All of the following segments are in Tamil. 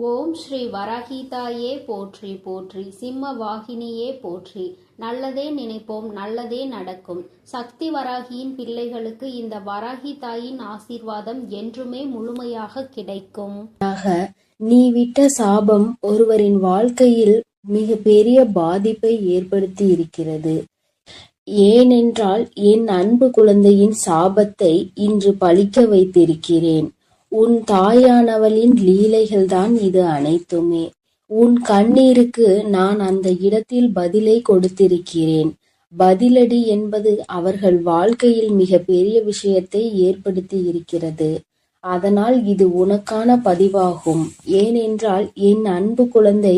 ஓம் ஸ்ரீ வராகிதாயே போற்றி போற்றி, சிம்ம வாகினியே போற்றி. நல்லதே நினைப்போம், நல்லதே நடக்கும். சக்தி வராகியின் பிள்ளைகளுக்கு இந்த வராகி தாயின் ஆசீர்வாதம் என்றுமே முழுமையாக கிடைக்கும். நீ விட்ட சாபம் ஒருவரின் வாழ்க்கையில் மிக பெரிய பாதிப்பை ஏற்படுத்தி இருக்கிறது. ஏனென்றால் என் அன்பு குழந்தையின் சாபத்தை இன்று பழிக்க வைத்திருக்கிறேன். உன் தாயானவளின் லீலைகள்தான் இது அனைத்துமே. உன் கண்ணீருக்கு நான் அந்த இடத்தில் பதிலை கொடுத்திருக்கிறேன். பதிலடி என்பது அவர்கள் வாழ்க்கையில் மிக பெரிய விஷயத்தை ஏற்படுத்தி இருக்கிறது. அதனால் இது உனக்கான பதிவாகும். ஏனென்றால் என் அன்பு குழந்தை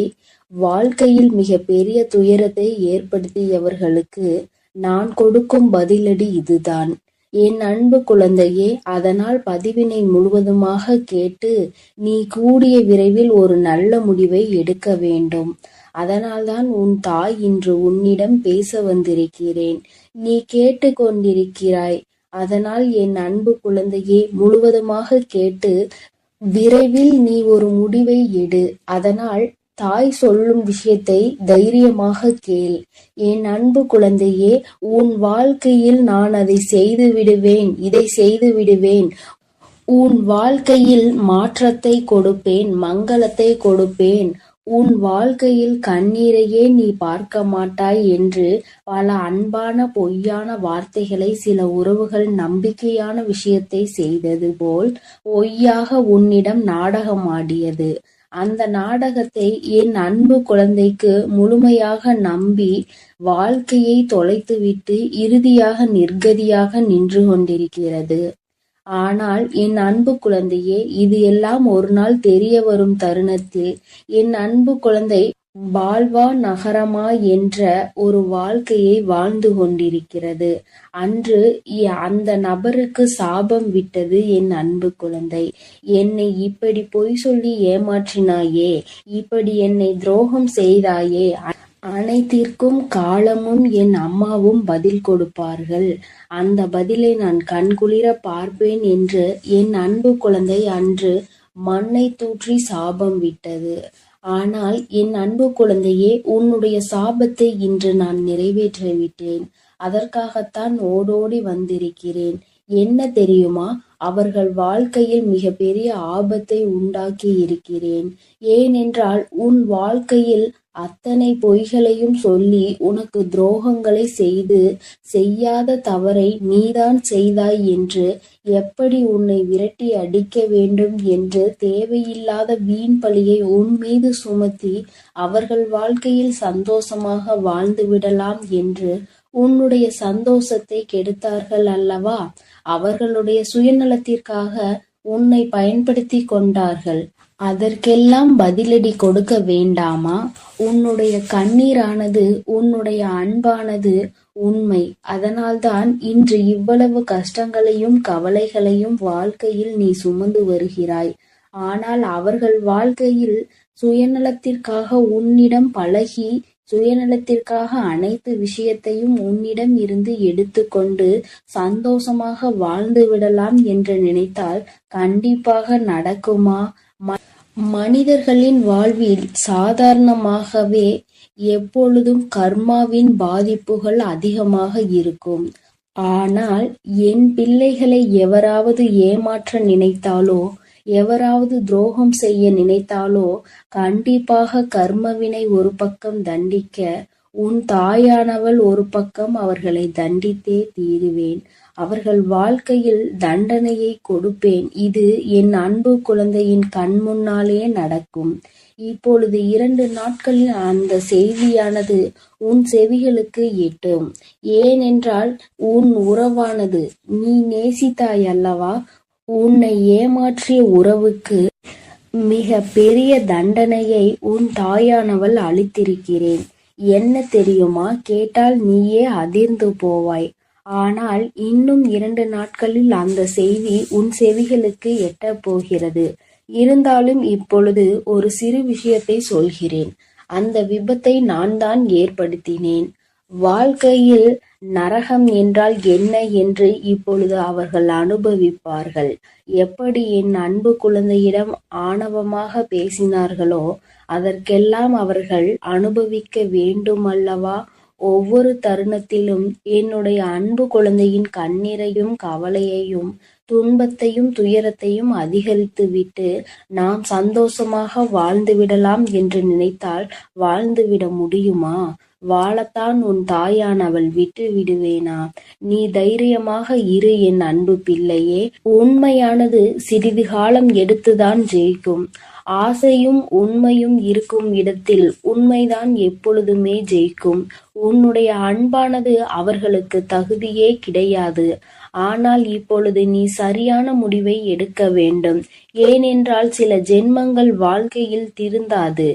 வாழ்க்கையில் மிக பெரிய துயரத்தை ஏற்படுத்தியவர்களுக்கு நான் கொடுக்கும் பதிலடி இதுதான். என் அன்பு குழந்தையே, அதனால் பதிவினை முழுவதுமாக கேட்டு நீ கூடிய விரைவில் ஒரு நல்ல முடிவை எடுக்க வேண்டும். அதனால்தான் உன் தாய் இன்று உன்னிடம் பேச வந்திருக்கிறேன். நீ கேட்டு கொண்டிருக்கிறாய். அதனால் என் அன்பு குழந்தையே, முழுவதுமாக கேட்டு விரைவில் நீ ஒரு முடிவை எடு. அதனால் தாய் சொல்லும் விஷயத்தை தைரியமாக கேள். என் அன்பு குழந்தையே, உன் வாழ்க்கையில் நான் அதை செய்து விடுவேன், இதை செய்து விடுவேன். உன் வாழ்க்கையில் மாற்றத்தை கொடுப்பேன், மங்களத்தை கொடுப்பேன். உன் வாழ்க்கையில் கண்ணீரையே நீ பார்க்க மாட்டாய் என்று பல அன்பான பொய்யான வார்த்தைகளை சில உறவுகள் நம்பிக்கையான விஷயத்தை செய்தது போல் பொய்யாக உன்னிடம் நாடகம் ஆடியது. அந்த நாடகத்தை என் அன்பு குழந்தைக்கு முழுமையாக நம்பி வாழ்க்கையை தொலைத்துவிட்டு இறுதியாக நிர்கதியாக நின்று கொண்டிருக்கிறது. ஆனால் என் அன்பு குழந்தையே, இது எல்லாம் ஒரு நாள் தெரிய வரும் தருணத்தில் என் அன்பு குழந்தை பால்வா நகரமா என்ற ஒரு வாழ்க்கையை வாழ்ந்து கொண்டிருக்கிறது. அன்று அந்த நபருக்கு சாபம் விட்டது என் அன்பு குழந்தை. என்னை இப்படி பொய் சொல்லி ஏமாற்றினாயே, இப்படி என்னை துரோகம் செய்தாயே, அனைத்திற்கும் காலமும் என் அம்மாவும் பதில் கொடுப்பார்கள். அந்த பதிலை நான் கண்குளிர பார்ப்பேன் என்று என் அன்பு குழந்தை அன்று மண்ணை தூற்றி சாபம் விட்டது. ஆனால் என் அன்பு குழந்தையே, உன்னுடைய சாபத்தை இன்று நான் நிறைவேற்றிவிட்டேன். அதற்காகத்தான் ஓடோடி வந்திருக்கிறேன். என்ன தெரியுமா? அவர்கள் வாழ்க்கையில் மிக பெரிய ஆபத்தை உண்டாக்கி இருக்கிறேன். ஏனென்றால் உன் வாழ்க்கையில் அத்தனை பொய்களையும் சொல்லி உனக்கு துரோகங்களை செய்து செய்யாத தவறை நீதான் செய்தாய் என்று எப்படி உன்னை விரட்டி அடிக்க வேண்டும் என்று தேவையில்லாத வீண் பழியை உன் மீது சுமத்தி அவர்கள் வாழ்க்கையில் சந்தோஷமாக வாழ்ந்து விடலாம் என்று உன்னுடைய சந்தோஷத்தை கெடுத்தார்கள் அல்லவா? அவர்களுடைய சுயநலத்திற்காக உன்னை பயன்படுத்தி கொண்டார்கள். அதற்கெல்லாம் பதிலடி கொடுக்க வேண்டாமா? உன்னுடைய கண்ணீரானது, உன்னுடைய அன்பானது உண்மை. அதனால்தான் இன்று இவ்வளவு கஷ்டங்களையும் கவலைகளையும் வாழ்க்கையில் நீ சுமந்து வருகிறாய். ஆனால் அவர்கள் வாழ்க்கையில் சுயநலத்திற்காக உன்னிடம் பழகி, சுயநலத்திற்காக அனைத்து விஷயத்தையும் உன்னிடம் இருந்து எடுத்துக்கொண்டு சந்தோஷமாக வாழ்ந்து விடலாம் என்று நினைத்தால் கண்டிப்பாக நடக்குமா? மனிதர்களின் வாழ்வில் சாதாரணமாகவே எப்பொழுதும் கர்மாவின் பாதிப்புகள் அதிகமாக இருக்கும். ஆனால் என் பிள்ளைகளை எவராவது ஏமாற்ற நினைத்தாலோ, எவராவது துரோகம் செய்ய நினைத்தாலோ கண்டிப்பாக கர்மவினை ஒரு பக்கம் தண்டிக்க, உன் தாயானவள் ஒரு பக்கம் அவர்களை தண்டித்தே தீருவேன். அவர்கள் வாழ்க்கையில் தண்டனையை கொடுப்பேன். இது என் அன்பு குழந்தையின் கண் முன்னாலே நடக்கும். இப்பொழுது 2 நாட்களில் அந்த செய்தியானது உன் செவிகளுக்கு எட்டும். ஏனென்றால் உன் உறவானது, நீ நேசித்தாய் அல்லவா? உன்னை ஏமாற்றிய உறவுக்கு மிக பெரிய தண்டனையை உன் தாயானவள் அளித்திருக்கிறேன். என்ன தெரியுமா? கேட்டால் நீயே அதிர்ந்து போவாய். ஆனால் இன்னும் 2 நாட்களில் அந்த செய்தி உன் செவிகளுக்கு எட்டப் போகிறது. இருந்தாலும் இப்பொழுது ஒரு சிறு விஷயத்தை சொல்கிறேன். அந்த விபத்தை நான் தான் ஏற்படுத்தினேன். வாழ்க்கையில் நரகம் என்றால் என்ன என்று இப்பொழுது அவர்கள் அனுபவிப்பார்கள். எப்படி என் அன்பு குழந்தையிடம் ஆணவமாக பேசினார்களோ அதற்கெல்லாம் அவர்கள் அனுபவிக்க வேண்டுமல்லவா? ஒவ்வொரு தருணத்திலும் என்னுடைய அன்பு குழந்தையின் கண்ணீரையும் கவலையையும் துன்பத்தையும் துயரத்தையும் அதிகரித்துவிட்டு நாம் சந்தோஷமாக வாழ்ந்துவிடலாம் என்று நினைத்தால் வாழ்ந்துவிட முடியுமா? வாழத்தான் உன் தாயானவள் விட்டு விடுவேனா? நீ தைரியமாக இரு என் அன்பு பிள்ளையே. உண்மையானது சிறிது காலம் எடுத்துதான் ஜெயிக்கும். ஆசையும் உண்மையும் இருக்கும் இடத்தில் உண்மைதான் எப்பொழுதுமே ஜெயிக்கும். உன்னுடைய அன்பானது அவர்களுக்கு தகுதியே கிடையாது. ஆனால் இப்பொழுது நீ சரியான முடிவை எடுக்க வேண்டும். ஏனென்றால் சில ஜென்மங்கள் வாழ்க்கையில் திருந்தாது.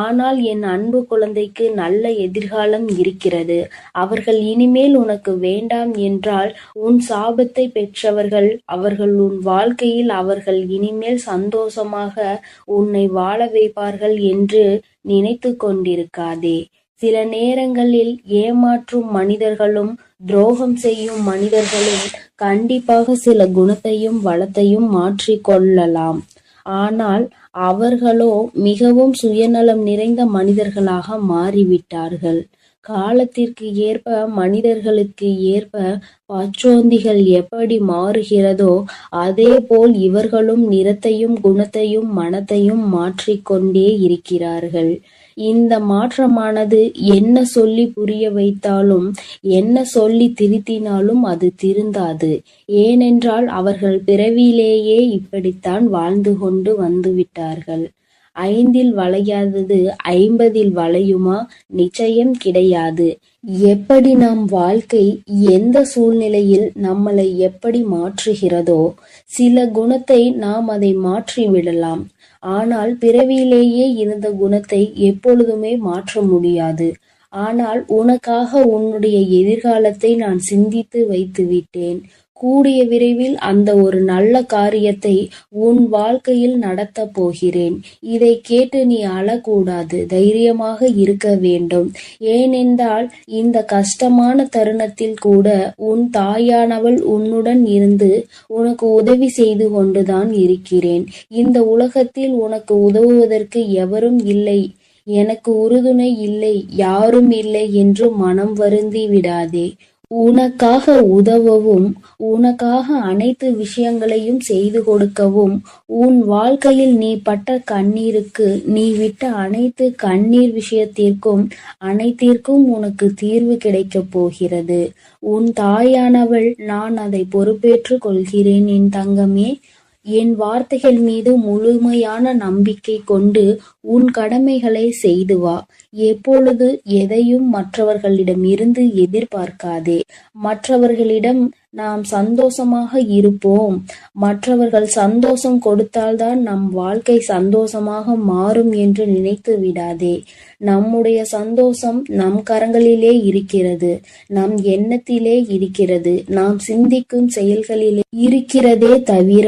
ஆனால் என் அன்பு குழந்தைக்கு நல்ல எதிர்காலம் இருக்கிறது. அவர்கள் இனிமேல் உனக்கு வேண்டாம் என்றால் உன் சாபத்தை பெற்றவர்கள் அவர்கள் உன் வாழ்க்கையில் அவர்கள் இனிமேல் சந்தோஷமாக உன்னை வாழ வைப்பார்கள் என்று நினைத்து கொண்டிருக்காதே. சில நேரங்களில் ஏமாற்றும் மனிதர்களும் துரோகம் செய்யும் மனிதர்களும் கண்டிப்பாக சில குணத்தையும் வளத்தையும் மாற்றிக்கொள்ளலாம். ஆனால் அவர்களோ மிகவும் சுயநலம் நிறைந்த மனிதர்களாக மாறிவிட்டார்கள். காலத்திற்கு ஏற்ப மனிதர்களுக்கு ஏற்ப பச்சோந்திகள் எப்படி மாறுகிறதோ அதே போல் இவர்களும் நிறத்தையும் குணத்தையும் மனத்தையும் மாற்றிக்கொண்டே இருக்கிறார்கள். இந்த மாற்றமானது என்ன சொல்லி புரிய வைத்தாலும் என்ன சொல்லி திருத்தினாலும் அது திருந்தாது. ஏனென்றால் அவர்கள் பிறவியிலேயே இப்படித்தான் வாழ்ந்து கொண்டு வந்துவிட்டார்கள். 5ல் வளையாதது 50ல் வளையுமா? நிச்சயம் கிடையாது. எப்படி நம் வாழ்க்கை எந்த சூழ்நிலையில் நம்மளை எப்படி மாற்றுகிறதோ சில குணத்தை நாம் அதை மாற்றி விடலாம். ஆனால் பிறவியிலேயே இருந்த குணத்தை எப்பொழுதுமே மாற்ற முடியாது. ஆனால் உனக்காக உன்னுடைய எதிர்காலத்தை நான் சிந்தித்து வைத்து விட்டேன். கூடிய விரைவில் அந்த ஒரு நல்ல காரியத்தை உன் வாழ்க்கையில் நடத்த போகிறேன். இதை கேட்டு நீ அழக்கூடாது, தைரியமாக இருக்க வேண்டும். ஏனென்றால் இந்த கஷ்டமான தருணத்தில் கூட உன் தாயானவள் உன்னுடன் இருந்து உனக்கு உதவி செய்து கொண்டுதான் இருக்கிறேன். இந்த உலகத்தில் உனக்கு உதவுவதற்கு எவரும் இல்லை, எனக்கு உறுதுணை இல்லை, யாரும் இல்லை என்று மனம் வருந்தி விடாதே. உனக்காக உதவவும் உனக்காக அனைத்து விஷயங்களையும் செய்து கொடுக்கவும் உன் வாழ்க்கையில் நீ பட்ட கண்ணீருக்கு நீ விட்ட அனைத்து கண்ணீர் விஷயத்திற்கும் அனைத்திற்கும் உனக்கு தீர்வு கிடைக்கப் போகிறது. உன் தாயானவள் நான் அதை பொறுப்பேற்றுக் கொள்கிறேன் என் தங்கமே. என் வார்த்தைகள் மீது முழுமையான நம்பிக்கை கொண்டு உன் கடமைகளை செய்து வா. எப்பொழுது எதையும் மற்றவர்களிடம் இருந்து எதிர்பார்க்காதே. மற்றவர்களிடம் நாம் சந்தோஷமாக இருப்போம், மற்றவர்கள் சந்தோஷம் கொடுத்தால்தான் நம் வாழ்க்கை சந்தோஷமாக மாறும் என்று நினைத்து விடாதே. நம்முடைய சந்தோஷம் நம் கரங்களிலே இருக்கிறது, நம் எண்ணத்திலே இருக்கிறது, நாம் சிந்திக்கும் செயல்களிலே இருக்கிறதே தவிர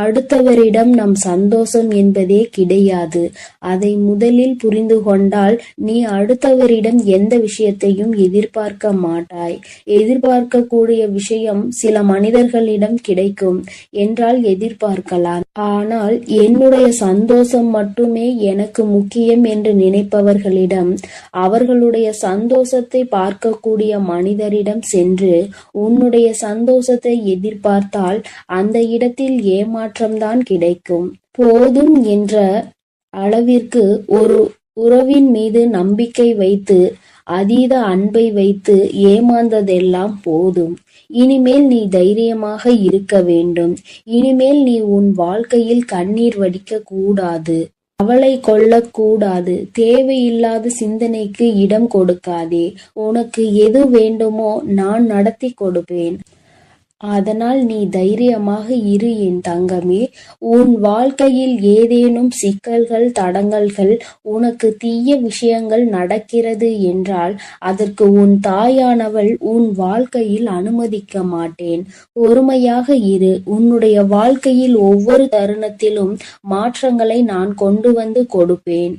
அடுத்தவரிடம் நம் சந்தோஷம் என்பதே கிடையாது. அதை முதலில் புரிந்து கொண்டால் நீ அடுத்தவரிடம் எந்த விஷயத்தையும் எதிர்பார்க்க மாட்டாய். எதிர்பார்க்கக்கூடிய விஷயம் சில மனிதர்களிடம் கிடைக்கும் என்றால் எதிர்பார்க்கலாம். ஆனால் என்னுடைய சந்தோஷம் மட்டுமே எனக்கு முக்கியம் என்று நினைப்பவர்களிடம், அவர்களுடைய சந்தோஷத்தை பார்க்கக்கூடிய மனிதரிடம் சென்று உன்னுடைய சந்தோஷத்தை எதிர்பார்த்தால் அந்த இடத்தில் ஏமாற்றம்தான் கிடைக்கும். போதும் என்ற அளவிற்கு ஒரு உறவின் மீது நம்பிக்கை வைத்து அதீத அன்பை வைத்து ஏமாந்ததெல்லாம் போதும். இனிமேல் நீ தைரியமாக இருக்க வேண்டும். இனிமேல் நீ உன் வாழ்க்கையில் கண்ணீர் வடிக்க கூடாது, கவலை கொள்ளக்கூடாது. தேவையில்லாத சிந்தனைக்கு இடம் கொடுக்காதே. உனக்கு எது வேண்டுமோ நான் நடத்தி கொடுப்பேன். அதனால் நீ தைரியமாக இரு என் தங்கமே. உன் வாழ்க்கையில் ஏதேனும் சிக்கல்கள் தடங்கல்கள் உனக்கு தீய விஷயங்கள் நடக்கிறது என்றால் அதற்கு உன் தாயானவள் உன் வாழ்க்கையில் அனுமதிக்க மாட்டேன். பொறுமையாக இரு. உன்னுடைய வாழ்க்கையில் ஒவ்வொரு தருணத்திலும் மாற்றங்களை நான் கொண்டு வந்து கொடுப்பேன்.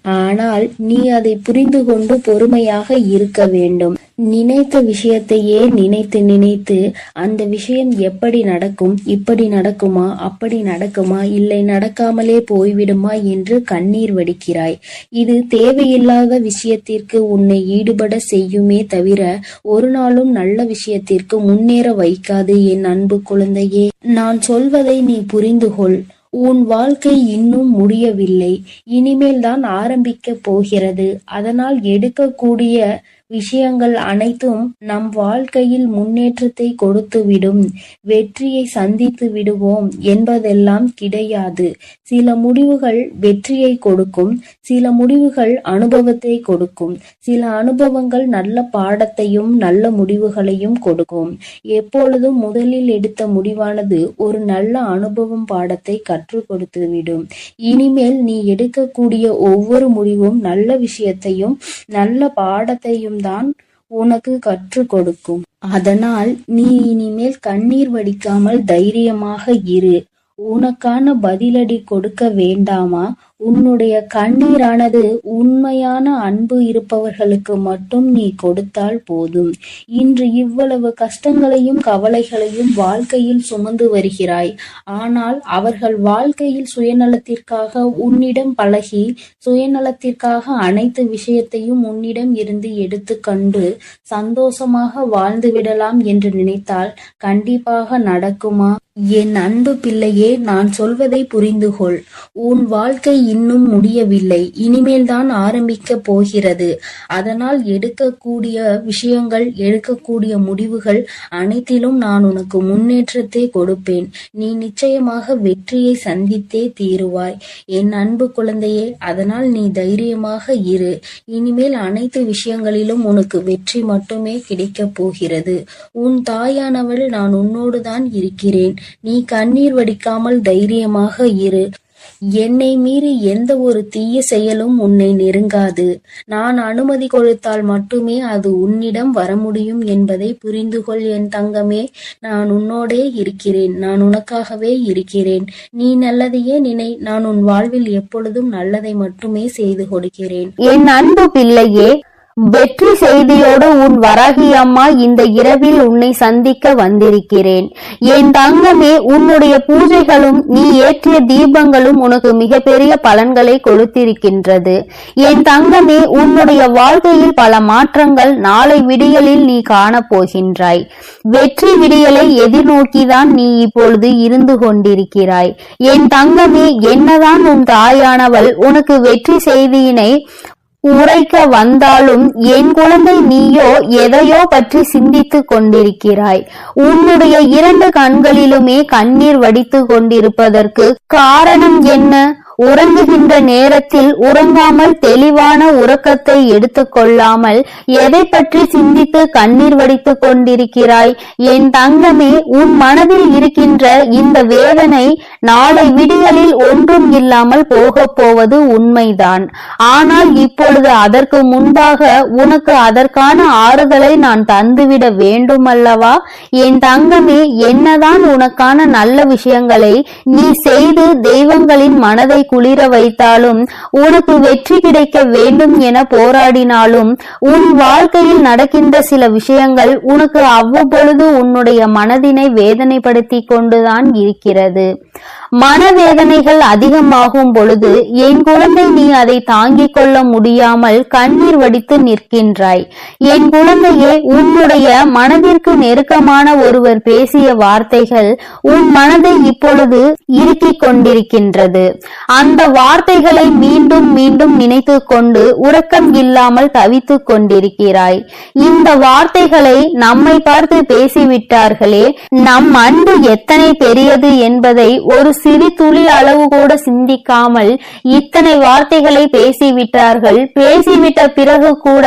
ஆனால் நீ அதை புரிந்து கொண்டு பொறுமையாக இருக்க வேண்டும். நினைத்த விஷயத்தையே நினைத்து நினைத்து அந்த விஷயம் எப்படி நடக்கும், இப்படி நடக்குமா, அப்படி நடக்குமா, இல்லை நடக்காமலே போய்விடுமா என்று கண்ணீர் வடிக்கிறாய். இது தேவையில்லாத விஷயத்திற்கு உன்னை ஈடுபட செய்யுமே தவிர ஒரு நாளும் நல்ல விஷயத்திற்கு முன்னேற வைக்காது. என் அன்பு குழந்தையே, நான் சொல்வதை நீ புரிந்து கொள். உன் வாழ்க்கை இன்னும் முடியவில்லை, இனிமேல் தான் ஆரம்பிக்க போகிறது. அதனால் எடுக்கக்கூடிய விஷயங்கள் அனைத்தும் நம் வாழ்க்கையில் முன்னேற்றத்தை கொடுத்துவிடும், வெற்றியை சந்தித்து விடுவோம் என்பதெல்லாம் கிடையாது. சில முடிவுகள் வெற்றியை கொடுக்கும், சில முடிவுகள் அனுபவத்தை கொடுக்கும், சில அனுபவங்கள் நல்ல பாடத்தையும் நல்ல முடிவுகளையும் கொடுக்கும். எப்பொழுதும் முதலில் எடுத்த முடிவானது ஒரு நல்ல அனுபவம் பாடத்தை கற்றுக் கொடுத்துவிடும். இனிமேல் நீ எடுக்கக்கூடிய ஒவ்வொரு முடிவும் நல்ல விஷயத்தையும் நல்ல பாடத்தையும் தான் உனக்கு கற்றுக் கொடுக்கும். அதனால் நீ இனிமேல் கண்ணீர் வடிக்காமல் தைரியமாக இரு. உனக்கான பதிலடி கொடுக்க வேண்டாமா? உன்னுடைய கண்ணீரானது உண்மையான அன்பு இருப்பவர்களுக்கு மட்டும் நீ கொடுத்தால் போதும். இன்று இவ்வளவு கஷ்டங்களையும் கவலைகளையும் வாழ்க்கையில் சுமந்து வருகிறாய். ஆனால் அவர்கள் வாழ்க்கையில் சுயநலத்திற்காக உன்னிடம் பழகி, சுயநலத்திற்காக அனைத்து விஷயத்தையும் உன்னிடம் இருந்து எடுத்து கண்டு சந்தோஷமாக வாழ்ந்து விடலாம் என்று நினைத்தால் கண்டிப்பாக நடக்குமா? என் அன்பு பிள்ளையே, நான் சொல்வதை புரிந்து கொள். உன் வாழ்க்கை இன்னும் முடியவில்லை, இனிமேல் தான் ஆரம்பிக்க போகிறது. அதனால் எடுக்கக்கூடிய விஷயங்கள், எடுக்கக்கூடிய முடிவுகள் அனைத்திலும் நான் உனக்கு முன்னேற்றத்தை கொடுப்பேன். நீ நிச்சயமாக வெற்றியை சந்தித்தே தீருவாய் என் அன்பு குழந்தையே. அதனால் நீ தைரியமாக இரு. இனிமேல் அனைத்து விஷயங்களிலும் உனக்கு வெற்றி மட்டுமே கிடைக்கப் போகிறது. உன் தாயானவள் நான் உன்னோடு தான் இருக்கிறேன். நீ கண்ணீர் வடிக்காமல் தைரியமாக இரு. என்னை மீறி எந்த ஒரு தீய செயலும் உன்னை நெருங்காது. நான் அனுமதி கொடுத்தால் மட்டுமே அது உன்னிடம் வர முடியும் என்பதை புரிந்து கொள் என் தங்கமே. நான் உன்னோடே இருக்கிறேன், நான் உனக்காகவே இருக்கிறேன். நீ நல்லதையே நினை. நான் உன் வாழ்வில் எப்பொழுதும் நல்லதை மட்டுமே செய்து கொடுக்கிறேன். என் அன்பு பிள்ளையே, வெற்றி செய்தியோடு உன் வராகி அம்மா இந்த இரவில் உன்னை சந்திக்க வந்திருக்கிறேன். என் தங்கமே, உன்னுடைய பூஜைகளும் நீ ஏற்றிய தீபங்களும் உனக்கு மிகப்பெரிய பலன்களை கொடுத்திருக்கின்றது. என் தங்கமே, உன்னுடைய வாழ்க்கையில் பல மாற்றங்கள் நாளை விடியலில் நீ காணப்போகின்றாய். வெற்றி விடியலை எதிர்நோக்கிதான் நீ இப்பொழுது இருந்து கொண்டிருக்கிறாய். என் தங்கமே, என்னதான் உன் தாயானவள் உனக்கு வெற்றி செய்தியினை உரைக்க வந்தாலும் என் குழந்தை, நீயோ எதையோ பற்றி சிந்தித்துக் கொண்டிருக்கிறாய். உன்னுடைய 2 கண்களிலுமே கண்ணீர் வடித்து கொண்டிருப்பதற்கு காரணம் என்ன? உறங்குகின்ற நேரத்தில் உறங்காமல் தெளிவான உறக்கத்தை எடுத்துக்கொள்ளாமல் எதை பற்றி சிந்தித்து கண்ணீர் வடித்துக் கொண்டிருக்கிறாய்? என் தங்கமே, உன் மனதில் இருக்கின்ற இந்த வேதனை நாளை விடியலில் ஒன்றும் இல்லாமல் போகப் போவது உண்மைதான். ஆனால் இப்பொழுது அதற்கு முன்பாக உனக்கு அதற்கான ஆறுதலை நான் தந்துவிட வேண்டும் அல்லவா? என் தங்கமே, என்னதான் உனக்கான நல்ல விஷயங்களை நீ செய்து தெய்வங்களின் மனதை குளிர வைத்தாலும், உனக்கு வெற்றி கிடைக்க வேண்டும் என போராடினாலும், உன் வாழ்க்கையில் நடக்கின்ற சில விஷயங்கள் உனக்கு அவ்வப்பொழுது உன்னுடைய மனதினை வேதனைப்படுத்தி கொண்டுதான் இருக்கிறது. மனவேதனைகள் அதிகமாகும் பொழுது என் குழந்தை, நீ அதை தாங்கிக் கொள்ள முடியாமல் கண்ணீர் வடித்து நிற்கின்றாய். என் குழந்தையே, உன்னுடைய மனதிற்கு நெருக்கமான ஒருவர் பேசிய வார்த்தைகள் உன் மனதை இப்பொழுது இறுக்கிக் கொண்டிருக்கின்றது. அந்த வார்த்தைகளை மீண்டும் மீண்டும் நினைத்து கொண்டு உறக்கம் இல்லாமல் தவித்துக் கொண்டிருக்கிறாய். இந்த வார்த்தைகளை நம்மை பார்த்து பேசிவிட்டார்களே, நம் அன்பு எத்தனை பெரியது என்பதை ஒரு சிறு துளி அளவு கூட சிந்திக்காமல் இத்தனை வார்த்தைகளை பேசிவிட்டார்கள். பேசிவிட்ட பிறகு கூட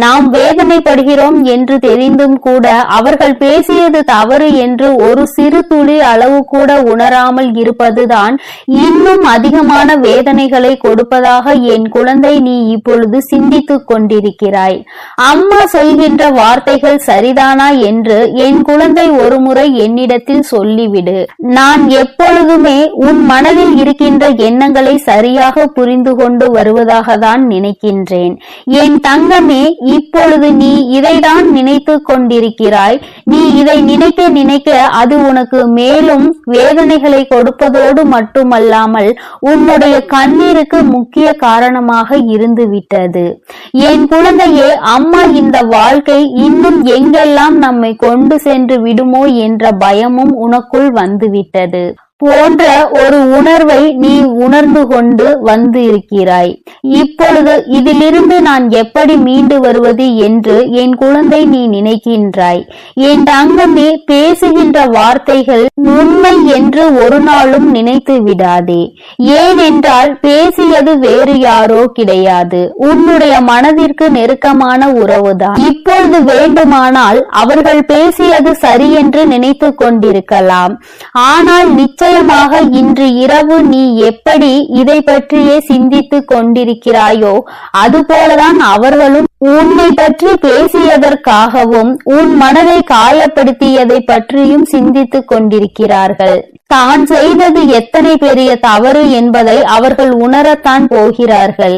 நாம் வேதனைப்படுகிறோம் என்று தெரிந்தும் கூட அவர்கள் பேசியது தவறு என்று ஒரு சிறு துளி அளவு கூட உணராமல் இருப்பதுதான் இன்னும் அதிகமாக அதிகமான வேதனைகளை கொடுப்பதாக என் குழந்தை நீ இப்பொழுது சிந்தித்துக் கொண்டிருக்கிறாய். அம்மா சொல்கின்ற வார்த்தைகள் சரிதானா என்று என் குழந்தை ஒருமுறை என்னிடத்தில் சொல்லிவிடு. நான் எப்பொழுதுமே உன் மனதில் இருக்கின்ற எண்ணங்களை சரியாக புரிந்து கொண்டு வருவதாக தான் நினைக்கின்றேன். என் தங்கமே, இப்பொழுது நீ இதைதான் நினைத்து கொண்டிருக்கிறாய். நீ இதை நினைக்க நினைக்க அது உனக்கு மேலும் வேதனைகளை கொடுப்பதோடு மட்டுமல்லாமல் உன்னுடைய கண்ணீருக்கு முக்கிய காரணமாக இருந்து விட்டது. என் குழந்தையே, அம்மா இந்த வாழ்க்கை இன்னும் எங்கெல்லாம் நம்மை கொண்டு சென்று விடுமோ என்ற பயமும் உனக்குள் வந்துவிட்டது போன்ற ஒரு உணர்வை நீ உணர்ந்து கொண்டு வந்து இருக்கிறாய். இப்பொழுது இதிலிருந்து நான் எப்படி மீண்டு வருவது என்று என் குழந்தை நீ நினைக்கின்றாய். என் தங்கமே, பேசுகின்ற வார்த்தைகள் உண்மை என்று ஒரு நாளும் நினைத்து விடாதே. ஏனென்றால் பேசியது வேறு யாரோ கிடையாது, உன்னுடைய மனதிற்கு நெருக்கமான உறவுதான். இப்பொழுது வேண்டுமானால் அவர்கள் பேசியது சரி என்று நினைத்து கொண்டிருக்கலாம். ஆனால் நிச்சயமாக இன்று இரவு நீ எப்படி இதை பற்றியே சிந்தித்துக் கொண்டிருக்கிறாயோ அதுபோலதான் அவர்களும் உன்னை பற்றி பேசியதற்காகவும் உன் மனதை காயப்படுத்தியதை பற்றியும் சிந்தித்துக் கொண்டிருக்கிறார்கள். தான் செய்தது எத்தனை பெரிய தவறு என்பதை அவர்கள் உணரத்தான் போகிறார்கள்.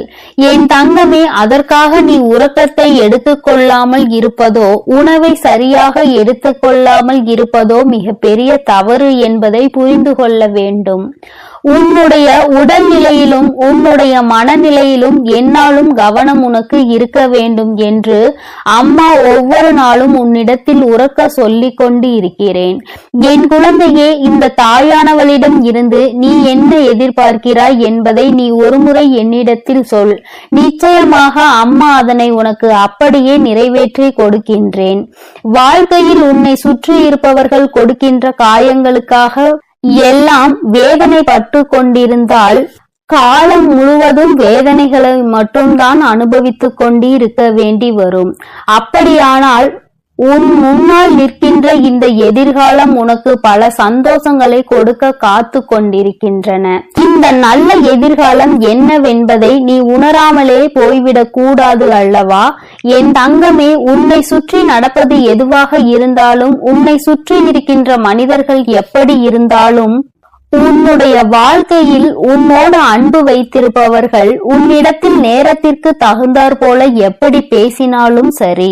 என் தங்கமே, அதற்காக நீ உறக்கத்தை எடுத்துக்கொள்ளாமல் இருப்பதோ உணவை சரியாக எடுத்துக்கொள்ளாமல் இருப்பதோ மிக பெரிய தவறு என்பதை புரிந்து கொள்ள வேண்டும். உன்னுடைய உடல்நிலையிலும் உன்னுடைய மனநிலையிலும் என்னாலும் கவனம் உனக்கு இருக்க வேண்டும் என்று அம்மா ஒவ்வொரு நாளும் உன்னிடத்தில் உறக்க சொல்லிக் கொண்டு இருக்கிறேன். என் குழந்தையே, இந்த தாயானவளிடம் இருந்து நீ என்ன எதிர்பார்க்கிறாய் என்பதை நீ ஒருமுறை என்னிடத்தில் சொல். நிச்சயமாக அம்மா அதனை உனக்கு அப்படியே நிறைவேற்றி கொடுக்கின்றேன். வாழ்க்கையில் உன்னை சுற்றி இருப்பவர்கள் கொடுக்கின்ற காயங்களுக்காக எல்லாம் வேதனைப்பட்டு கொண்டிருந்தால் காலம் முழுவதும் வேதனைகளை மட்டும்தான் அனுபவித்துக் கொண்டு இருக்க வேண்டி வரும். அப்படியானால் உன் முன்னால் நிற்கின்ற இந்த எதிர்காலம் உனக்கு பல சந்தோஷங்களை கொடுக்க காத்து கொண்டிருக்கின்றன. இந்த நல்ல எதிர்காலம் என்னவென்பதை நீ உணராமலே போய்விடக் கூடாது அல்லவா? என் தங்கமே, உன்னை சுற்றி நடப்பது எதுவாக இருந்தாலும், உன்னை சுற்றி இருக்கின்ற மனிதர்கள் எப்படி இருந்தாலும், உன்னுடைய வாழ்க்கையில் உன்னோடு அன்பு வைத்திருப்பவர்கள் உன்னிடத்தில் நேரத்திற்கு தகுந்தாற் போல எப்படி பேசினாலும் சரி,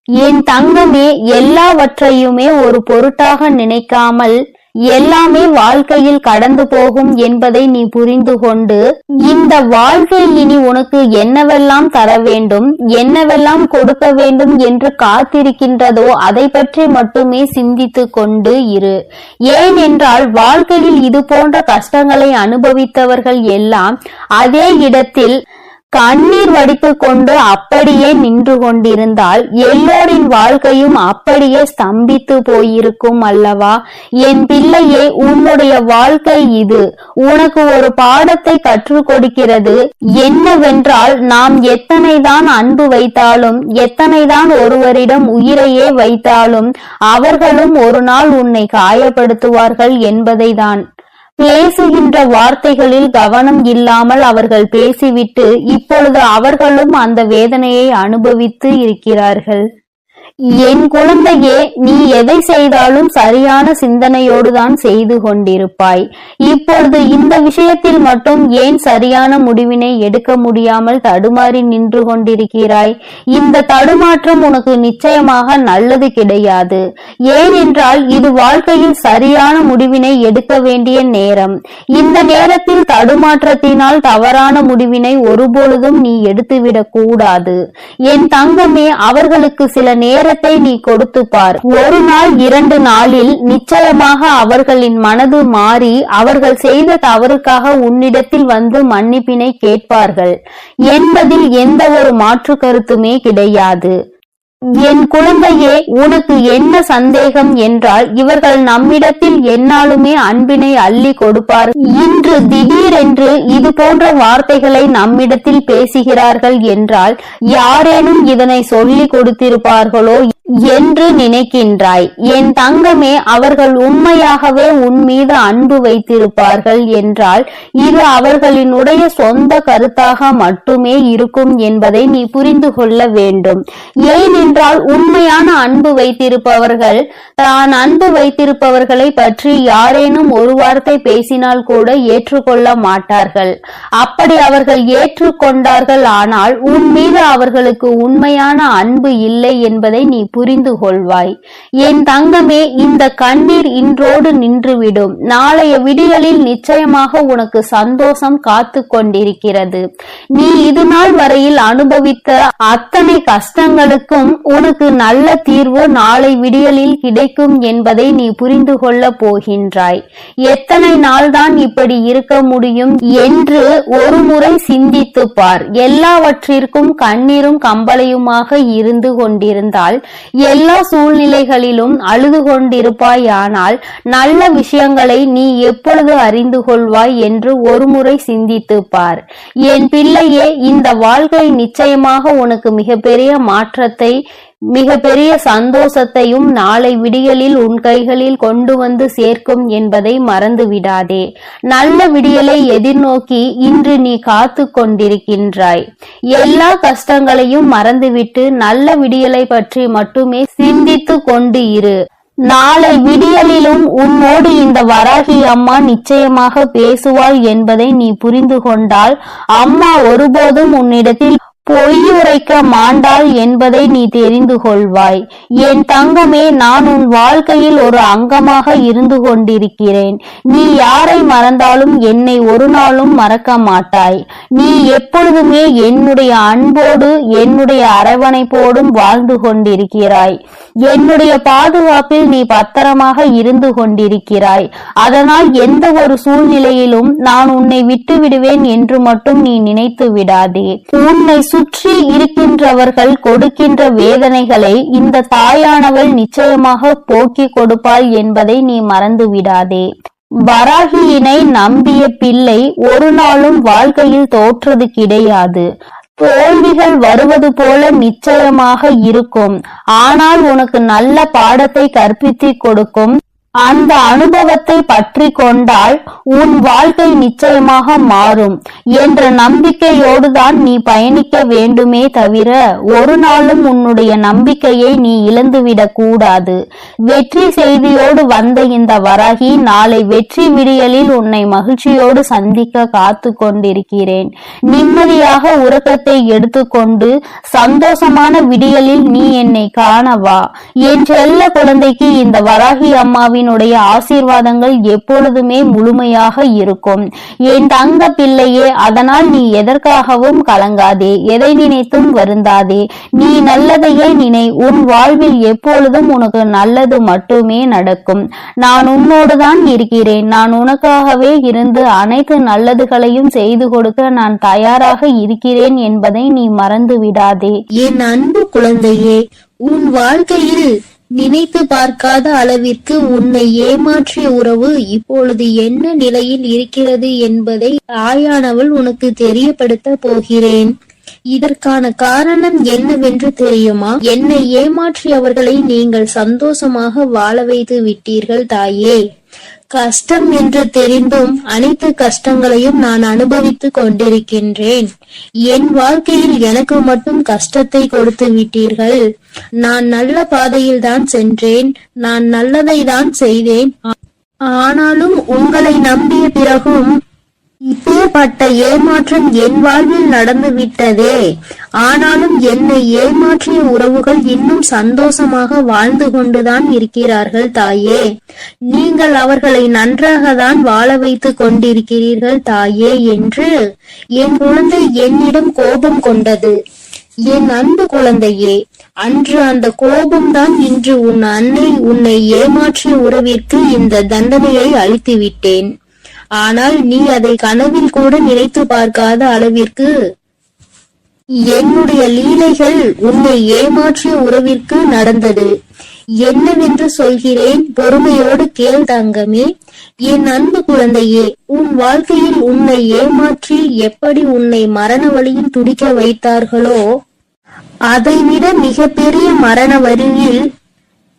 என் தங்கமே, எல்லாவற்றையுமே ஒரு பொருட்டாக நினைக்காமல் எல்லாமே வாழ்க்கையில் கடந்து போகும் என்பதை நீ புரிந்து கொண்டு இந்த வாழ்க்கை இனி உனக்கு என்னவெல்லாம் தர வேண்டும், என்னவெல்லாம் கொடுக்க வேண்டும் என்று காத்திருக்கின்றதோ அதை பற்றி மட்டுமே சிந்தித்து கொண்டு இரு. ஏனென்றால் வாழ்க்கையில் இது போன்ற கஷ்டங்களை அனுபவித்தவர்கள் எல்லாம் அதே இடத்தில் கண்ணீர் வடித்துக் கொண்டு அப்படியே நின்று கொண்டிருந்தால் எல்லோரின் வாழ்க்கையும் அப்படியே ஸ்தம்பித்து போயிருக்கும் அல்லவா? என் பிள்ளையே, உன்னுடைய வாழ்க்கை இது உனக்கு ஒரு பாடத்தை கற்றுக் கொடுக்கிறது. என்னவென்றால், நாம் எத்தனைதான் அன்பு வைத்தாலும், எத்தனைதான் ஒருவரிடம் உயிரையே வைத்தாலும் அவர்களும் ஒரு நாள் உன்னை காயப்படுத்துவார்கள் என்பதைதான். பேசுகின்ற வார்த்தைகளில் கவனம் இல்லாமல் அவர்கள் பேசிவிட்டு இப்பொழுது அவர்களும் அந்த வேதனையை அனுபவித்து இருக்கிறார்கள். என் குழந்தையே, நீ எதை செய்தாலும் சரியான சிந்தனையோடுதான் செய்து கொண்டிருப்பாய். இப்பொழுது இந்த விஷயத்தில் மட்டும் ஏன் சரியான முடிவினை எடுக்க முடியாமல் தடுமாறி நின்று கொண்டிருக்கிறாய்? இந்த தடுமாற்றம் உனக்கு நிச்சயமாக நல்லது கிடையாது. ஏனென்றால் இது வாழ்க்கையில் சரியான முடிவினை எடுக்க வேண்டிய நேரம். இந்த நேரத்தில் தடுமாற்றத்தினால் தவறான முடிவினை ஒருபொழுதும் நீ எடுத்துவிடக் கூடாது. என் தங்கமே, அவர்களுக்கு சில நேரத்தை நீ கொடுத்து பார். ஒரு நாள் 2 நாளில் நிச்சயமாக அவர்களின் மனது மாறி அவர்கள் செய்த தவறுக்காக உன்னிடத்தில் வந்து மன்னிப்பினை கேட்பார்கள் என்பதில் எந்த ஒரு மாற்று கருத்துமே கிடையாது. என் குழந்தையே, உனக்கு என்ன சந்தேகம் என்றால், இவர்கள் நம்மிடத்தில் எந்நாளுமே அன்பினை அள்ளி கொடுப்பார். இன்று திடீரென்று இது போன்ற வார்த்தைகளை நம்மிடத்தில் பேசுகிறார்கள் என்றால் யாரேனும் இதனை சொல்லிக் கொடுத்திருப்பார்களோ என்று நினைக்கின்றாய். என் தங்கமே, அவர்கள் உண்மையாகவே உன் மீது அன்பு வைத்திருப்பார்கள் என்றால் இது அவர்களினுடைய சொந்த கருத்தாக மட்டுமே இருக்கும் என்பதை நீ புரிந்து கொள்ள வேண்டும். ஏனென்றால் உண்மையான அன்பு வைத்திருப்பவர்கள் தான் அன்பு வைத்திருப்பவர்களை பற்றி யாரேனும் ஒரு வார்த்தை பேசினால் கூட ஏற்றுக்கொள்ள மாட்டார்கள். அப்படி அவர்கள் ஏற்றுக்கொண்டார்கள் ஆனால் உன் மீது அவர்களுக்கு உண்மையான அன்பு இல்லை என்பதை நீ புரிந்து கொள்வாய். என் தங்கமே, இந்த கண்ணீர் இன்றோடு நின்றுவிடும். நாளைய விடியலில் நிச்சயமாக உனக்கு சந்தோஷம் காத்து கொண்டிருக்கிறது. நீ இது நாள் வரையில் அனுபவித்த அத்தனை கஷ்டங்களுக்கும் உனக்கு நல்ல தீர்வு நாளை விடியலில் கிடைக்கும் என்பதை நீ புரிந்து கொள்ள போகின்றாய். எத்தனை நாள்தான் இப்படி இருக்க முடியும் என்று ஒரு முறை சிந்தித்து பார். எல்லாவற்றிற்கும் கண்ணீரும் கம்பளையுமாக இருந்து கொண்டிருந்தால் எல்லா சூழ்நிலைகளிலும் அழுது கொண்டிருப்பாயானால் நல்ல விஷயங்களை நீ எப்பொழுது அறிந்து கொள்வாய் என்று ஒருமுறை சிந்தித்து பார். என் பிள்ளையே, இந்த வாழ்க்கை நிச்சயமாக உனக்கு மிகப்பெரிய மாற்றத்தை மிகப்பெரிய சந்தோஷத்தையும் நாளை விடியலில் உன் கைகளில் கொண்டு வந்து சேர்க்கும் என்பதை மறந்து விடாதே. நல்ல விடியலை எதிர்நோக்கி இன்று நீ காத்து கொண்டிருக்கின்றாய். எல்லா கஷ்டங்களையும் மறந்துவிட்டு நல்ல விடியலை பற்றி மட்டுமே சிந்தித்து கொண்டு இரு. நாளை விடியலிலும் உன்னோடு இந்த வராகி அம்மா நிச்சயமாக பேசுவாள் என்பதை நீ புரிந்து கொண்டால் அம்மா ஒருபோதும் உன்னிடத்தில் பொய்யுரைக்க மாண்டாள் என்பதை நீ தெரிந்து கொள்வாய். என் தங்கமே, நான் உன் வாழ்க்கையில் ஒரு அங்கமாக இருந்து கொண்டிருக்கிறேன். நீ யாரை மறந்தாலும் என்னை ஒரு நாளும் மறக்க மாட்டாய். நீ எப்பொழுதுமே என்னுடைய அன்போடு என்னுடைய அரவணைப்போடும் வாழ்ந்து கொண்டிருக்கிறாய். என்னுடைய பாதுகாப்பில் நீ பத்திரமாக இருந்து கொண்டிருக்கிறாய். அதனால் எந்த ஒரு சூழ்நிலையிலும் நான் உன்னை விட்டு விடுவேன் என்று மட்டும் நீ நினைத்து விடாதே. உன்னை சுற்றி இருக்கின்றவர்கள் கொடுக்கின்ற வேதனைகளை இந்த தாயானவள் நிச்சயமாக போக்கிக் கொடுப்பாள் என்பதை நீ மறந்து விடாதே. வராகியினை நம்பிய பிள்ளை ஒரு நாளும் வாழ்க்கையில் தோற்றது கிடையாது. தோல்விகள் வருவது போல நிச்சயமாக இருக்கும். ஆனால் உனக்கு நல்ல பாடத்தை கற்பித்து கொடுக்கும். அந்த அனுபவத்தை பற்றி கொண்டால் உன் வாழ்க்கை நிச்சயமாக மாறும் என்ற நம்பிக்கையோடு தான் நீ பயணிக்க வேண்டுமே தவிர ஒரு நாளும் உன்னுடைய நம்பிக்கையை நீ இழந்துவிடக் கூடாது. வெற்றி செய்தியோடு வந்த இந்த வராகி நாளை வெற்றி விடியலில் உன்னை மகிழ்ச்சியோடு சந்திக்க காத்து கொண்டிருக்கிறேன். நிம்மதியாக உறக்கத்தை எடுத்துக்கொண்டு சந்தோஷமான விடியலில் நீ என்னை காணவா. என் செல்ல குழந்தைக்கு இந்த வராகி அம்மாவின் ஆசீர்வாதங்கள் எப்பொழுதுமே முழுமையாக இருக்கும். என் தங்க பிள்ளையே, அதனால் நீ எதற்காகவும் கலங்காதே, எதை நினைத்தும் வருந்தாதே. நீ நல்லதையே நினை. உன் வாழ்வில் எப்பொழுதும் உனக்கு நல்லது மட்டுமே நடக்கும். நான் உன்னோடுதான் இருக்கிறேன். நான் உனக்காகவே இருந்து அனைத்து நல்லதுகளையும் செய்து கொடுக்க நான் தயாராக இருக்கிறேன் என்பதை நீ மறந்து விடாதே. என் அன்பு குழந்தையே, உன் வாழ்க்கையில் நினைத்து பார்க்காத அளவிற்கு உன்னை ஏமாற்றிய உறவு இப்பொழுது என்ன நிலையில் இருக்கிறது என்பதை தாயானவள் உனக்கு தெரியப்படுத்த போகிறேன். இதற்கான காரணம் என்னவென்று தெரியுமா? என்னை ஏமாற்றியவர்களை நீங்கள் சந்தோஷமாக வாழ வைத்து விட்டீர்கள் தாயே. கஷ்டம் என்று தெரிந்தும் அனைத்து கஷ்டங்களையும் நான் அனுபவித்துக் கொண்டிருக்கின்றேன். என் வாழ்க்கையில் எனக்கு மட்டும் கஷ்டத்தை கொடுத்து விட்டீர்கள். நான் நல்ல பாதையில் தான் சென்றேன். நான் நல்லதை தான் செய்தேன். ஆனாலும் உங்களை நம்பிய பிறகும் இப்பேற்பட்ட ஏமாற்றம் என் வாழ்வில் நடந்து விட்டதே. ஆனாலும் என்னை ஏமாற்றிய உறவுகள் இன்னும் சந்தோஷமாக வாழ்ந்து கொண்டுதான் இருக்கிறார்கள் தாயே. நீங்கள் அவர்களை நன்றாக தான் வாழ வைத்து கொண்டிருக்கிறீர்கள் தாயே என்று என் குழந்தை என்னிடம் கோபம் கொண்டது. என் அன்பு குழந்தையே, அன்று அந்த கோபம்தான் இன்று உன் அன்னை உன்னை ஏமாற்றிய உறவிற்கு இந்த தண்டனையை அளித்து விட்டேன். ஆனால் நீ அதை கனவில் கூட நினைத்து பார்க்காத அளவிற்கு என்னுடைய லீலைகள் உன்னை ஏமாற்றிய உறவிற்கு நடந்தது. என்னவென்று சொல்கிறேன், பொறுமையோடு கேள் தங்கமே. என் அன்பு குழந்தையே, உன் வாழ்க்கையில் உன்னை ஏமாற்றி எப்படி உன்னை மரண வழியில் துடிக்க வைத்தார்களோ, அதைவிட மிகப்பெரிய மரண வழியில்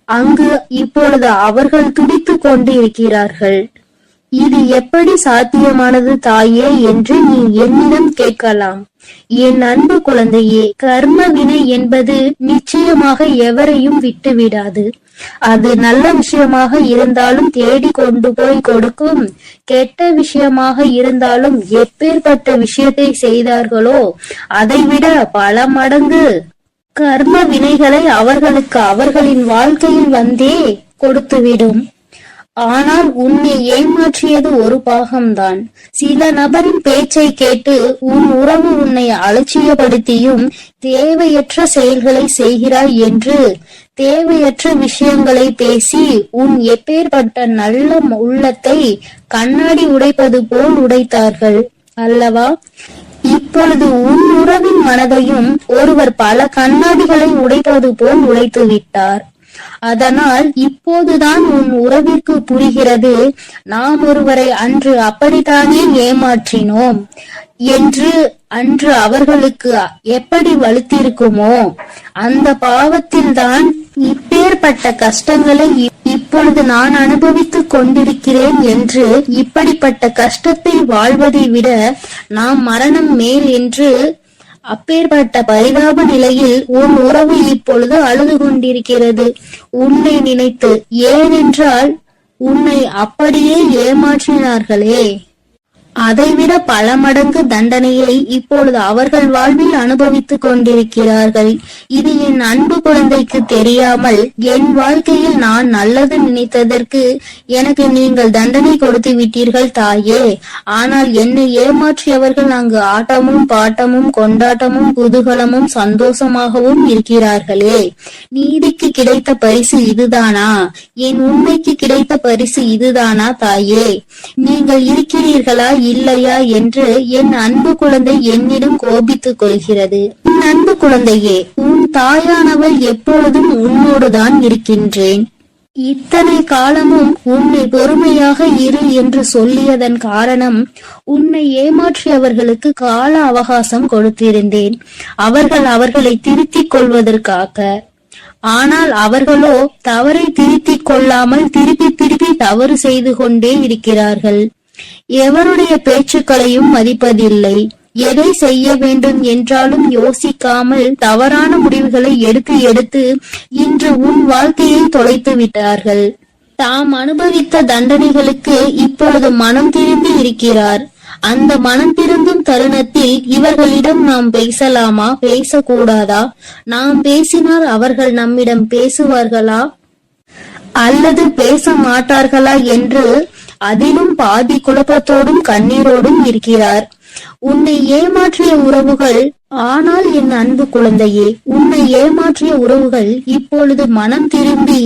அங்கு இப்பொழுது அவர்கள் துடித்துக் கொண்டு இருக்கிறார்கள். இது எப்படி சாத்தியமானது தாயே என்று நீ என்னிடம் கேட்கலாம். என் அன்பு குழந்தையே, கர்ம வினை என்பது நிச்சயமாக எவரையும் விட்டுவிடாது. அது நல்ல விஷயமாக இருந்தாலும் தேடி கொண்டு போய் கொடுக்கும், கெட்ட விஷயமாக இருந்தாலும் எப்பேற்பட்ட விஷயத்தை செய்தார்களோ அதைவிட பல மடங்கு கர்ம வினைகளை அவர்களுக்கு அவர்களின் வாழ்க்கையில் வந்தே கொடுத்துவிடும். ஆனால் உன்னை ஏமாற்றியது ஒரு பாகம்தான். சில நபரின் பேச்சை கேட்டு உன் உறவு உன்னை அலட்சியப்படுத்தியும் தேவையற்ற செயல்களை செய்கிறாய் என்று தேவையற்ற விஷயங்களை பேசி உன் எப்பேற்பட்ட நல்ல உள்ளத்தை கண்ணாடி உடைப்பது போல் உடைத்தார்கள் அல்லவா? இப்பொழுது உன் உறவின் மனதையும் ஒருவர் பல கண்ணாடிகளை உடைப்பது போல் உடைத்து விட்டார். அதனால் இப்போதுதான் உன் உறவிற்கு புரிகிறது, நாம் ஒருவரை அன்று அப்படித்தானே ஏமாற்றினோம் என்று. அன்று அவர்களுக்கு எப்படி வலுத்திருக்குமோ அந்த பாவத்தில்தான் இப்பேற்பட்ட கஷ்டங்களை இப்பொழுது நான் அனுபவித்துக் கொண்டிருக்கிறேன் என்று. இப்படிப்பட்ட கஷ்டத்தை வாழ்வதை விட நாம் மரணம் மேல் என்று அப்பேற்பட்ட பரிதாப நிலையில் உன் உறவு இப்பொழுது அழுது கொண்டிருக்கிறது உன்னை நினைத்து. ஏனென்றால் உன்னை அப்படியே ஏமாற்றினார்களே, அதைவிட பல மடங்கு தண்டனையை இப்பொழுது அவர்கள் வாழ்வில் அனுபவித்துக் கொண்டிருக்கிறார்கள். இது என் அன்பு குழந்தைக்கு தெரியாமல் என் வாழ்க்கையில் நான் நல்லது நினைத்ததற்கு எனக்கு நீங்கள் தண்டனை கொடுத்து விட்டீர்கள் தாயே. ஆனால் என்னை ஏமாற்றியவர்கள் அங்கு ஆட்டமும் பாட்டமும் கொண்டாட்டமும் குதூகலமும் சந்தோஷமாகவும் இருக்கிறார்களே. நீதிக்கு கிடைத்த பரிசு இதுதானா? என் உண்மைக்கு கிடைத்த பரிசு இதுதானா தாயே? நீங்கள் இருக்கிறீர்களா இல்லையா என்று என் அன்பு குழந்தை என்னிடம் கோபித்துக் கொள்கிறது. என் அன்பு குழந்தையே, உன் தாயானவள் எப்பொழுதும் உன்னோடுதான் இருக்கின்றேன். இத்தனை காலமும் உன்னை பொறுமையாக இரு என்று சொல்லியதன் காரணம், உன்னை ஏமாற்றியவர்களுக்கு கால அவகாசம் கொடுத்திருந்தேன், அவர்களை திருத்திக் கொள்வதற்காக. ஆனால் அவர்களோ தவறை திருத்திக் கொள்ளாமல் திருப்பி தவறு செய்து கொண்டே இருக்கிறார்கள். எவருடைய பேச்சுக்களையும் மதிப்பதில்லை. எதை செய்ய வேண்டும் என்றாலும் யோசிக்காமல் தவறான முடிவுகளை எடுத்து இன்று உன் வாழ்க்கையை தொலைத்து விட்டார்கள். தாம் அனுபவித்த தண்டனைகளுக்கு இப்பொழுது மனம் திரும்பி இருக்கிறார். அந்த மனம் திருந்தும் தருணத்தில் இவர்களிடம் நாம் பேசலாமா, பேசக்கூடாதா? நாம் பேசினால் அவர்கள் நம்மிடம் பேசுவார்களா அல்லது பேச மாட்டார்களா என்று அதிலும் பாதி குழப்பத்தோடும் கண்ணீரோடும் இருக்கிறார். உன்னை ஏமாற்றிய உறவுகள், ஆனால் என் அன்பு குழந்தையே, உன்னை ஏமாற்றிய உறவுகள் இப்பொழுது மனம் திரும்பி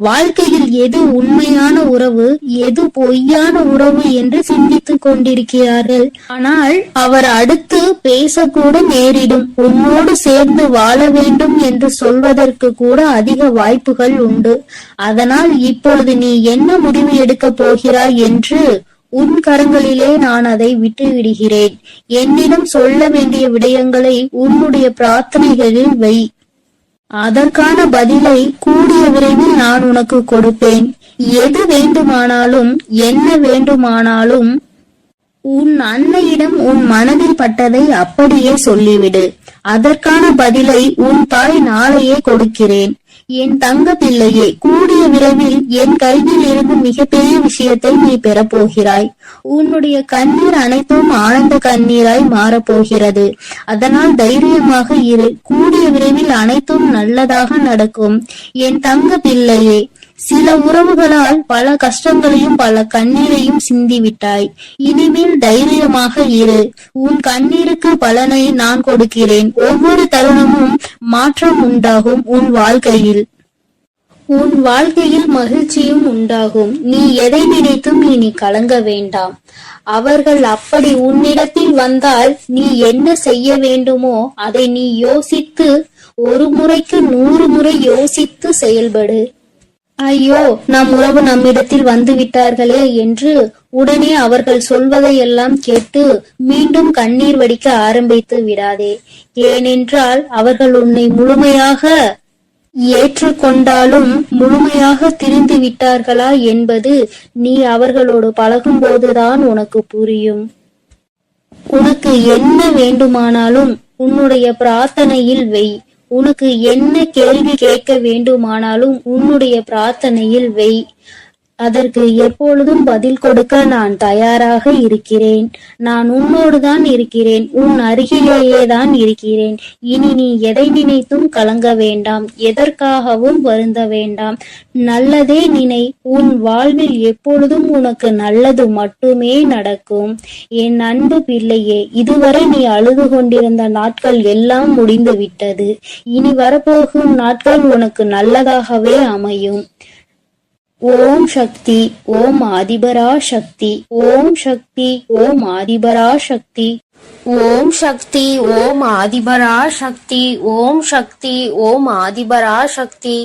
வாழ்க்கையில் எது உண்மையான உறவு, எது பொய்யான உறவு என்று சிந்தித்துக் கொண்டிருக்கிறார்கள். ஆனால் அவர் அடுத்து பேசக்கூட நேரிடும். உன்னோடு சேர்ந்து வாழ வேண்டும் என்று சொல்வதற்கு கூட அதிக வாய்ப்புகள் உண்டு. அதனால் இப்பொழுது நீ என்ன முடிவு எடுக்கப் போகிறாய் என்று உன் கரங்களிலே நான் அதை விட்டு விடுகிறேன். என்னிடம் சொல்ல வேண்டிய விடயங்களை உன்னுடைய பிரார்த்தனைகளில் வை. அதற்கான பதிலை கூடிய விரைவில் நான் உனக்கு கொடுப்பேன். எது வேண்டுமானாலும் என்ன வேண்டுமானாலும் உன் அன்னையிடம் உன் மனதில் பட்டதை அப்படியே சொல்லிவிடு. அதற்கான பதிலை உன் தாய் நாளையே கொடுக்கிறேன். என் தங்க பிள்ளையே, கூடிய விரைவில் என் கையில் இருந்து மிகப்பெரிய விஷயத்தை நீ பெறப்போகிறாய். உன்னுடைய கண்ணீர் அனைத்தும் ஆனந்த கண்ணீராய் மாறப்போகிறது. அதனால் தைரியமாக இரு. கூடிய விரைவில் அனைத்தும் நல்லதாக நடக்கும். என் தங்க பிள்ளையே, சில உறவுகளால் பல கஷ்டங்களையும் பல கண்ணீரையும் சிந்திவிட்டாய். இனிமேல் தைரியமாக இரு. உன் கண்ணீருக்கு பலனை நான் கொடுக்கிறேன். ஒவ்வொரு தருணமும் மாற்றம் உண்டாகும் உன் வாழ்க்கையில். உன் வாழ்க்கையில் மகிழ்ச்சியும் உண்டாகும். நீ எதை நினைத்தும் இனி கலங்க வேண்டாம். அவர்கள் அப்படி உன்னிடத்தில் வந்தால் நீ என்ன செய்ய வேண்டுமோ அதை நீ யோசித்து, ஒரு முறைக்கு 100 முறை யோசித்து செயல்படு. ஐயோ, நம் உறவு நம்மிடத்தில் வந்து விட்டார்களே என்று உடனே அவர்கள் சொல்வதையெல்லாம் கேட்டு மீண்டும் கண்ணீர் வடிக்க ஆரம்பித்து விடாதே. ஏனென்றால் அவர்கள் உன்னை முழுமையாக ஏற்றுக்கொண்டாலும் முழுமையாக திரிந்து விட்டார்களா என்பது நீ அவர்களோடு பழகும் போதுதான் உனக்கு புரியும். உனக்கு என்ன வேண்டுமானாலும் உன்னுடைய பிரார்த்தனையில் வை. உனக்கு என்ன கேள்வி கேட்க வேண்டுமானாலும் உன்னுடைய பிரார்த்தனையில் வை. அதற்கு எப்பொழுதும் பதில் கொடுக்க நான் தயாராக இருக்கிறேன். நான் உன்னோடுதான் இருக்கிறேன், உன் அருகிலேயே தான் இருக்கிறேன். இனி நீ எதை நினைத்தும் கலங்க வேண்டாம், எதற்காகவும் வருந்த வேண்டாம். நல்லதே நினை. உன் வாழ்வில் எப்பொழுதும் உனக்கு நல்லது மட்டுமே நடக்கும். என் அன்பு பிள்ளையே, இதுவரை நீ அழுது கொண்டிருந்த நாட்கள் எல்லாம் முடிந்து விட்டது. இனி வரப்போகும் நாட்கள் உனக்கு நல்லதாகவே அமையும். ஓம் சக்தி, ஓம் ஆதிபரா சக்தி, ஓம் சக்தி, ஓம் ஆதிபரா சக்தி, ஓம் சக்தி, ஓம் ஆதிபரா சக்தி, ஓம் சக்தி, ஓம் ஆதிபரா சக்தி.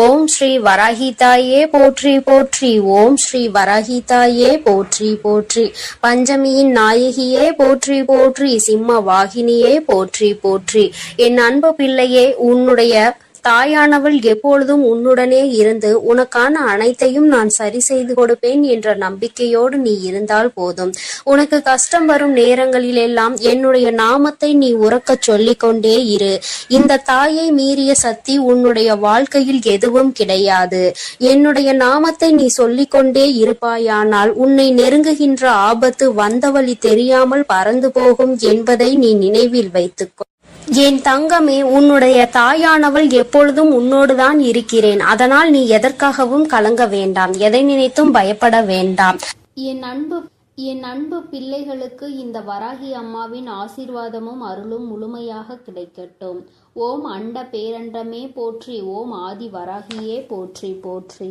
ஓம் ஸ்ரீ வராஹிதாயே போற்றி போற்றி, ஓம் ஸ்ரீ வராஹிதாயே போற்றி போற்றி. பஞ்சமியின் நாயகியே போற்றி போற்றி, சிம்ம வாகினியே போற்றி போற்றி. என் அன்பு பிள்ளையே, உன்னுடைய தாயானவள் எப்பொழுதும் உன்னுடனே இருந்து உனக்கான அனைத்தையும் நான் சரி செய்து கொடுப்பேன் என்ற நம்பிக்கையோடு நீ இருந்தால் போதும். உனக்கு கஷ்டம் வரும் நேரங்களிலெல்லாம் என்னுடைய நாமத்தை நீ உரக்கச் சொல்லிக் கொண்டே இரு. இந்த தாயை மீறிய சக்தி உன்னுடைய வாழ்க்கையில் எதுவும் கிடையாது. என்னுடைய நாமத்தை நீ சொல்லிக்கொண்டே இருப்பாயானால் உன்னை நெருங்குகின்ற ஆபத்து வந்த வழி தெரியாமல் பறந்து போகும் என்பதை நீ நினைவில் வைத்துக்கோ. என் தங்கமே, உன்னுடைய தாயானவள் எப்பொழுதும் உன்னோடுதான் இருக்கிறேன். அதனால் நீ எதற்காகவும் கலங்க வேண்டாம், எதை நினைத்தும் பயப்பட வேண்டாம். என் அன்பு பிள்ளைகளுக்கு இந்த வராகி அம்மாவின் ஆசீர்வாதமும் அருளும் முழுமையாக கிடைக்கட்டும். ஓம் அண்ட பேரண்டமே போற்றி, ஓம் ஆதி வராகியே போற்றி போற்றி.